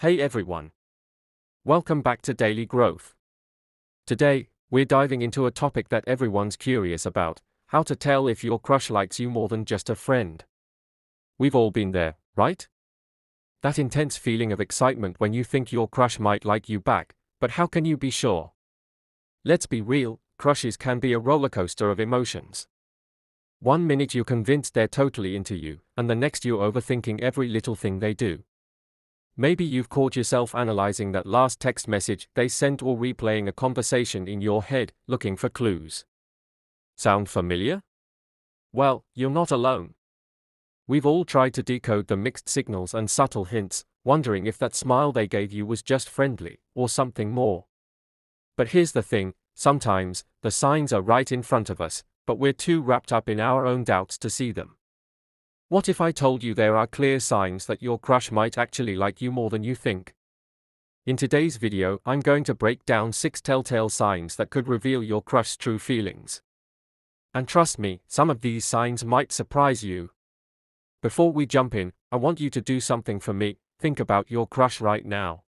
Hey everyone. Welcome back to Daily Growth. Today, we're diving into a topic that everyone's curious about: how to tell if your crush likes you more than just a friend. We've all been there, right? That intense feeling of excitement when you think your crush might like you back, but how can you be sure? Let's be real, crushes can be a roller coaster of emotions. One minute you're convinced they're totally into you, and the next you're overthinking every little thing they do. Maybe you've caught yourself analyzing that last text message they sent or replaying a conversation in your head, looking for clues. Sound familiar? Well, you're not alone. We've all tried to decode the mixed signals and subtle hints, wondering if that smile they gave you was just friendly, or something more. But here's the thing, sometimes, the signs are right in front of us, but we're too wrapped up in our own doubts to see them. What if I told you there are clear signs that your crush might actually like you more than you think? In today's video, I'm going to break down 6 telltale signs that could reveal your crush's true feelings. And trust me, some of these signs might surprise you. Before we jump in, I want you to do something for me. Think about your crush right now.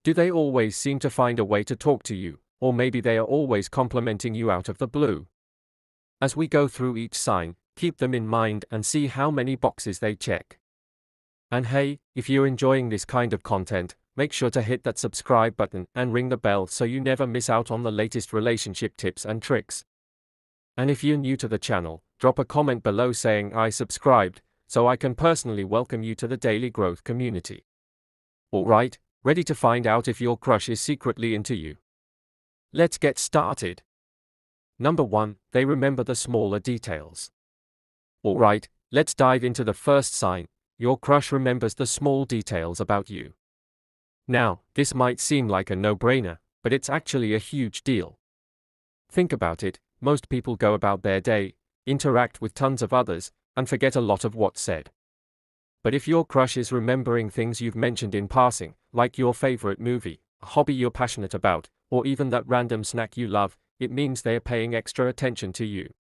Do they always seem to find a way to talk to you, or maybe they are always complimenting you out of the blue? As we go through each sign, keep them in mind and see how many boxes they check. And hey, if you're enjoying this kind of content, make sure to hit that subscribe button and ring the bell so you never miss out on the latest relationship tips and tricks. And if you're new to the channel, drop a comment below saying I subscribed, so I can personally welcome you to the Daily Growth community. Alright, ready to find out if your crush is secretly into you? Let's get started. Number 1, they remember the smaller details. Alright, let's dive into the first sign. Your crush remembers the small details about you. Now, this might seem like a no-brainer, but it's actually a huge deal. Think about it, most people go about their day, interact with tons of others, and forget a lot of what's said. But if your crush is remembering things you've mentioned in passing, like your favorite movie, a hobby you're passionate about, or even that random snack you love, it means they're paying extra attention to you.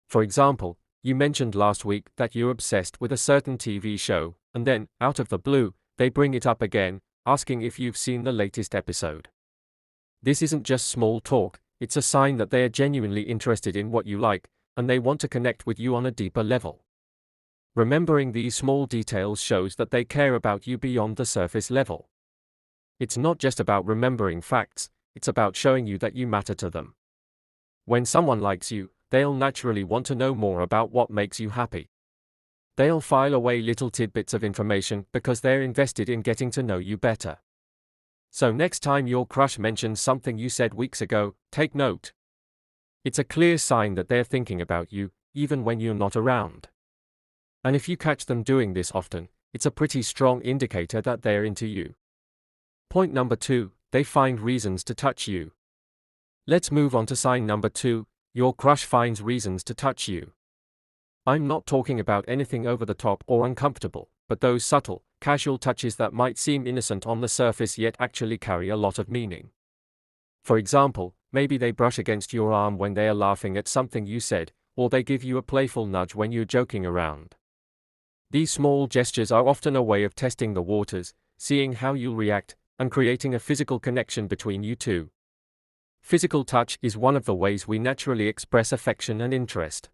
For example, you mentioned last week that you're obsessed with a certain TV show, and then, out of the blue, they bring it up again, asking if you've seen the latest episode. This isn't just small talk, it's a sign that they are genuinely interested in what you like, and they want to connect with you on a deeper level. Remembering these small details shows that they care about you beyond the surface level. It's not just about remembering facts, it's about showing you that you matter to them. When someone likes you, they'll naturally want to know more about what makes you happy. They'll file away little tidbits of information because they're invested in getting to know you better. So next time your crush mentions something you said weeks ago, take note. It's a clear sign that they're thinking about you, even when you're not around. And if you catch them doing this often, it's a pretty strong indicator that they're into you. Point number 2, they find reasons to touch you. Let's move on to sign number 2. Your crush finds reasons to touch you. I'm not talking about anything over the top or uncomfortable, but those subtle, casual touches that might seem innocent on the surface yet actually carry a lot of meaning. For example, maybe they brush against your arm when they are laughing at something you said, or they give you a playful nudge when you're joking around. These small gestures are often a way of testing the waters, seeing how you'll react, and creating a physical connection between you two. Physical touch is one of the ways we naturally express affection and interest.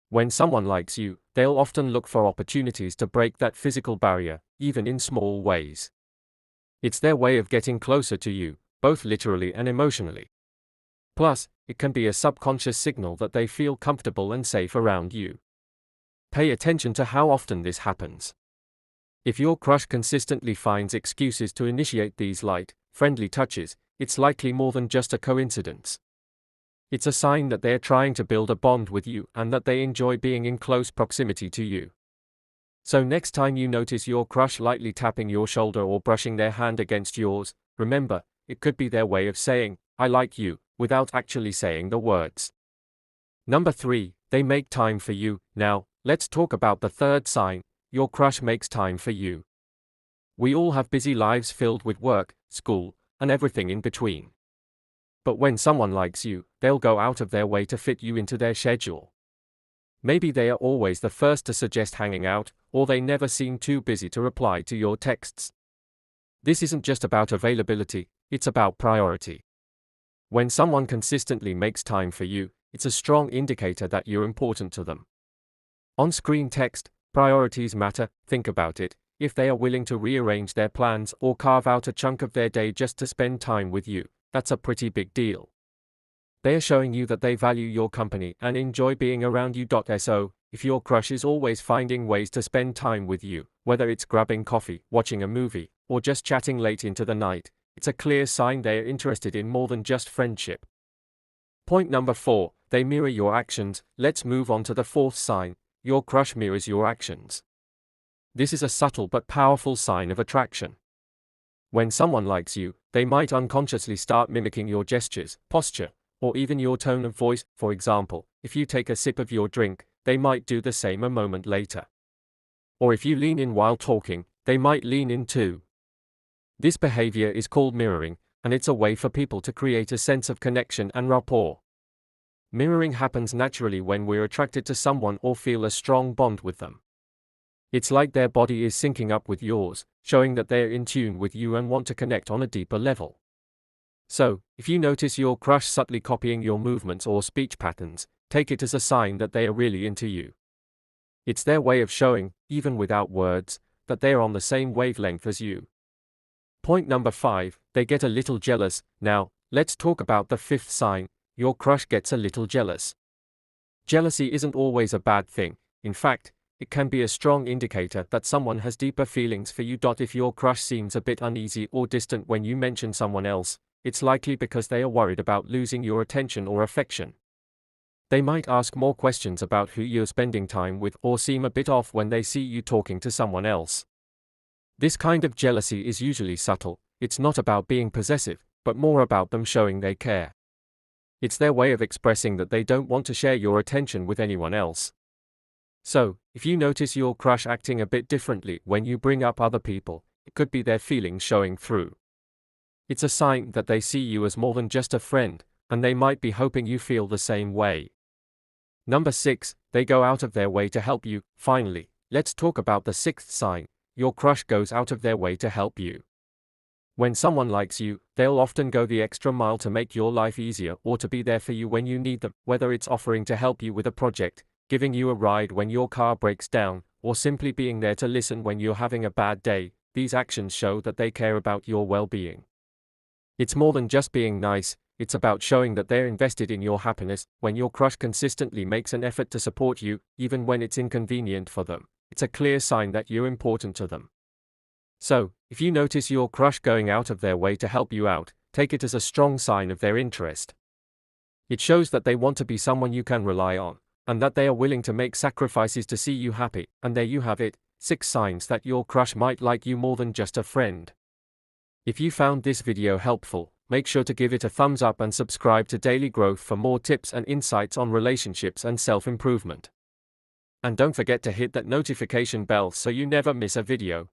When someone likes you, they'll often look for opportunities to break that physical barrier, even in small ways. It's their way of getting closer to you, both literally and emotionally. Plus, it can be a subconscious signal that they feel comfortable and safe around you. Pay attention to how often this happens. If your crush consistently finds excuses to initiate these light, friendly touches, it's likely more than just a coincidence. It's a sign that they're trying to build a bond with you and that they enjoy being in close proximity to you. So next time you notice your crush lightly tapping your shoulder or brushing their hand against yours, remember, it could be their way of saying, I like you, without actually saying the words. Number 3, they make time for you. Now, let's talk about the third sign, your crush makes time for you. We all have busy lives filled with work, school, and everything in between. But when someone likes you, they'll go out of their way to fit you into their schedule. Maybe they are always the first to suggest hanging out, or they never seem too busy to reply to your texts. This isn't just about availability, it's about priority. When someone consistently makes time for you, it's a strong indicator that you're important to them. On-screen text, priorities matter. Think about it. If they are willing to rearrange their plans or carve out a chunk of their day just to spend time with you, that's a pretty big deal. They are showing you that they value your company and enjoy being around you. So, if your crush is always finding ways to spend time with you, whether it's grabbing coffee, watching a movie, or just chatting late into the night, it's a clear sign they are interested in more than just friendship. Point number 4, they mirror your actions. Let's move on to the fourth sign. Your crush mirrors your actions. This is a subtle but powerful sign of attraction. When someone likes you, they might unconsciously start mimicking your gestures, posture, or even your tone of voice. For example, if you take a sip of your drink, they might do the same a moment later. Or if you lean in while talking, they might lean in too. This behavior is called mirroring, and it's a way for people to create a sense of connection and rapport. Mirroring happens naturally when we're attracted to someone or feel a strong bond with them. It's like their body is syncing up with yours, showing that they're in tune with you and want to connect on a deeper level. So, if you notice your crush subtly copying your movements or speech patterns, take it as a sign that they are really into you. It's their way of showing, even without words, that they are on the same wavelength as you. Point number 5, they get a little jealous. Now, let's talk about the fifth sign. Your crush gets a little jealous. Jealousy isn't always a bad thing. In fact, it can be a strong indicator that someone has deeper feelings for you. If your crush seems a bit uneasy or distant when you mention someone else, it's likely because they are worried about losing your attention or affection. They might ask more questions about who you're spending time with or seem a bit off when they see you talking to someone else. This kind of jealousy is usually subtle. It's not about being possessive, but more about them showing they care. It's their way of expressing that they don't want to share your attention with anyone else. So, if you notice your crush acting a bit differently when you bring up other people, it could be their feelings showing through. It's a sign that they see you as more than just a friend, and they might be hoping you feel the same way. Number 6, they go out of their way to help you. Finally, let's talk about the sixth sign. Your crush goes out of their way to help you. When someone likes you, they'll often go the extra mile to make your life easier or to be there for you when you need them, whether it's offering to help you with a project, giving you a ride when your car breaks down, or simply being there to listen when you're having a bad day. These actions show that they care about your well-being. It's more than just being nice, it's about showing that they're invested in your happiness. When your crush consistently makes an effort to support you, even when it's inconvenient for them, it's a clear sign that you're important to them. So, if you notice your crush going out of their way to help you out, take it as a strong sign of their interest. It shows that they want to be someone you can rely on, and that they are willing to make sacrifices to see you happy. And there you have it, 6 signs that your crush might like you more than just a friend. If you found this video helpful, make sure to give it a thumbs up and subscribe to Daily Growth for more tips and insights on relationships and self-improvement. And don't forget to hit that notification bell so you never miss a video.